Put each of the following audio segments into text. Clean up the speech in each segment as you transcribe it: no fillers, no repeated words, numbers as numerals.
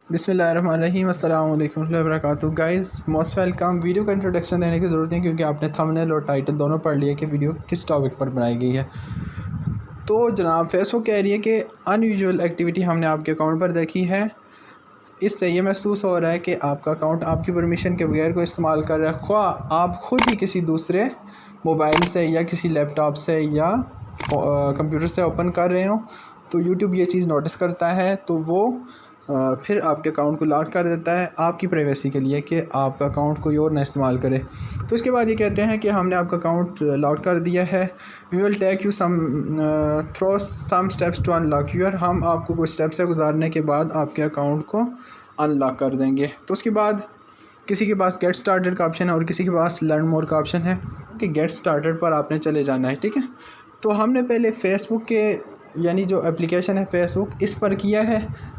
बिस्मिल्लाहिर्रहमानिर्रहीम अस्सलाम वालेकुम रहमतुल्लाहि व बरकातुहू। Guys most welcome. वीडियो का इंट्रोडक्शन देने की ज़रूरत नहीं क्योंकि आपने थंबनेल और टाइटल दोनों पढ़ लिए कि वीडियो किस टॉपिक पर बनाई गई है। तो जनाब फेसबुक कह रही है कि अनयूजुअल एक्टिविटी हमने आपके अकाउंट पर देखी है। इससे ये महसूस हो रहा है कि आपका अकाउंट आपकी परमिशन के बगैर को इस्तेमाल कर रहा है, ख्वाह आप ख़ुद ही किसी दूसरे मोबाइल से या किसी लैपटॉप से या कंप्यूटर से ओपन कर रहे हो। तो यूट्यूब ये चीज़ नोटिस करता है, तो वो फिर आपके अकाउंट को लॉक कर देता है आपकी प्राइवेसी के लिए कि आपका अकाउंट कोई और ना इस्तेमाल करे। तो इसके बाद ये कहते हैं कि हमने आपका अकाउंट लॉक कर दिया है। We will take you some through some steps to unlock your. हम आपको कुछ स्टेप्स से गुजारने के बाद आपके अकाउंट को अनलॉक कर देंगे। तो उसके बाद किसी के पास गेट स्टार्टेड का ऑप्शन है और किसी के पास लर्न मोर का ऑप्शन है कि गेट स्टार्टेड पर आपने चले जाना है। ठीक है, तो हमने पहले फेसबुक के यानी जो एप्लीकेशन है फेसबुक इस पर किया है,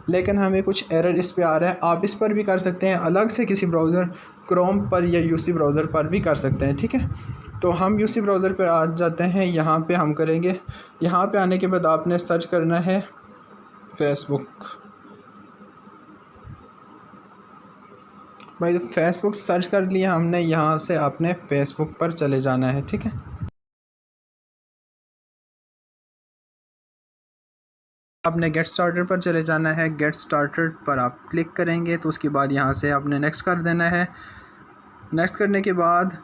लेकिन हमें कुछ एरर इस पे आ रहा है। आप इस पर भी कर सकते हैं, अलग से किसी ब्राउज़र क्रोम पर या यूसी ब्राउज़र पर भी कर सकते हैं। ठीक है, तो हम यूसी ब्राउज़र पर आ जाते हैं। यहाँ पे हम करेंगे, यहाँ पे आने के बाद आपने सर्च करना है फेसबुक। भाई फेसबुक सर्च कर लिया हमने, यहाँ से आपने फेसबुक पर चले जाना है। ठीक है, आपने गेट स्टार्टेड पर चले जाना है। गेट स्टार्टेड पर आप क्लिक करेंगे तो उसके बाद यहाँ से आपने नेक्स्ट कर देना है। नेक्स्ट करने के बाद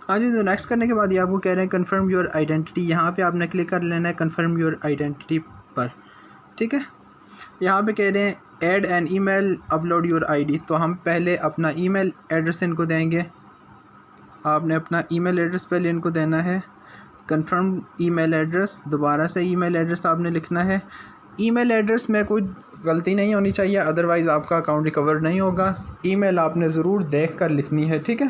हाँ जी, तो नेक्स्ट करने के बाद ये आपको कह रहे हैं कन्फर्म योर आइडेंटिटी। यहाँ पे आपने क्लिक कर लेना है कन्फर्म योर आइडेंटिटी पर। ठीक है, यहाँ पे कह रहे हैं add N email upload your ID. तो हम पहले अपना ईमेल एड्रेस इनको देंगे। आपने अपना ईमेल एड्रेस पहले इनको देना है। कन्फर्म ईमेल एड्रेस, दोबारा से ईमेल एड्रेस आपने लिखना है। ईमेल एड्रेस में कोई गलती नहीं होनी चाहिए, अदरवाइज़ आपका अकाउंट रिकवर नहीं होगा। ईमेल आपने ज़रूर देख कर लिखनी है। ठीक है,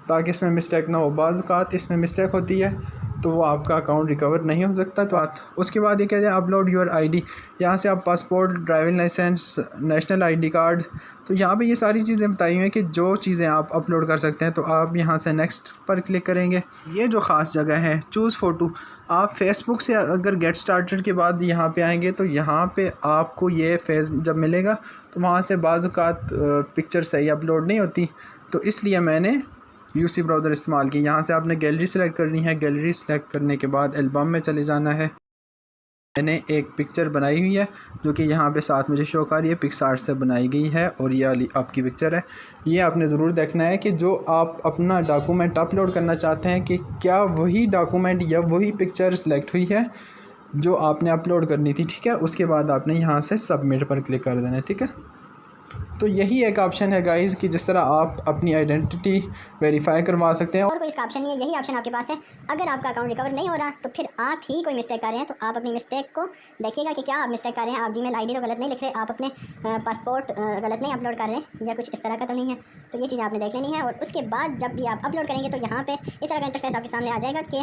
ताकि इसमें मिस्टेक ना हो। बाज़ औक़ात इसमें मिस्टेक होती है तो वो आपका अकाउंट रिकवर नहीं हो सकता। तो उसके बाद ये कहते हैं अपलोड योर आईडी। यहाँ से आप passport, driving licence, national ID card, तो यहाँ पे ये सारी चीज़ें बताई हुई हैं कि जो चीज़ें आप अपलोड कर सकते हैं। तो आप यहाँ से नेक्स्ट पर क्लिक करेंगे। ये जो ख़ास जगह है चूज़ फ़ोटो, आप फेसबुक से अगर गेट स्टार्टेड के बाद यहाँ पे आएंगे तो यहाँ पे आपको ये फेस जब मिलेगा तो वहाँ से बाज़ औक़ात पिक्चर सही अपलोड नहीं होती, तो इसलिए मैंने यूसी ब्राउज़र इस्तेमाल की। यहाँ से आपने गैलरी सेलेक्ट करनी है। गैलरी सेलेक्ट करने के बाद एल्बम में चले जाना है। मैंने एक पिक्चर बनाई हुई है जो कि यहाँ पे साथ मुझे शो कर रही है, पिक्सआर्ट से बनाई गई है और ये वाली आपकी पिक्चर है। ये आपने ज़रूर देखना है कि जो आप अपना डॉक्यूमेंट अपलोड करना चाहते हैं कि क्या वही डॉक्यूमेंट या वही पिक्चर सेलेक्ट हुई है जो आपने अपलोड करनी थी। ठीक है, उसके बाद आपने यहाँ से सबमिट पर क्लिक कर देना है। ठीक है, तो यही एक ऑप्शन है गाइज़ कि जिस तरह आप अपनी आइडेंटिटी वेरीफाई करवा सकते हैं। और कोई इसका ऑप्शन नहीं है, यही ऑप्शन आपके पास है। अगर आपका अकाउंट रिकवर नहीं हो रहा तो फिर आप ही कोई मिस्टेक कर रहे हैं, तो आप अपनी मिस्टेक को देखिएगा कि क्या आप मिस्टेक कर रहे हैं। आप जीमेल आईडी तो गलत नहीं लिख रहे, आप अपने पासपोर्ट गलत नहीं अपलोड कर रहे हैं या कुछ इस तरह का तो नहीं है। तो ये चीज़ें आपने देख लेनी है। और उसके बाद जब भी आप अपलोड करेंगे तो यहाँ पर इस तरह का इंटरफेस आपके सामने आ जाएगा कि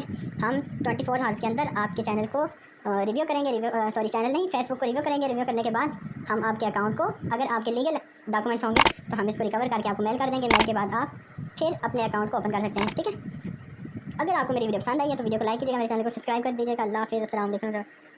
हम 24 आवर्स के अंदर आपके चैनल को रिव्यू करेंगे। चैनल नहीं, फेसबुक को रिव्यू करेंगे। रिव्यू करने के बाद हम आपके अकाउंट को, अगर आपके लीगल डॉक्यूमेंट्स होंगे तो हम इसको रिकवर करके आपको मेल कर देंगे। मेल के बाद आप फिर अपने अकाउंट को ओपन कर सकते हैं। ठीक है, अगर आपको मेरी वीडियो पसंद आई है तो वीडियो को लाइक कीजिएगा, मेरे चैनल को सब्सक्राइब कर दीजिएगा। अल्लाह हाफ़िज़, अस्सलाम वालेकुम।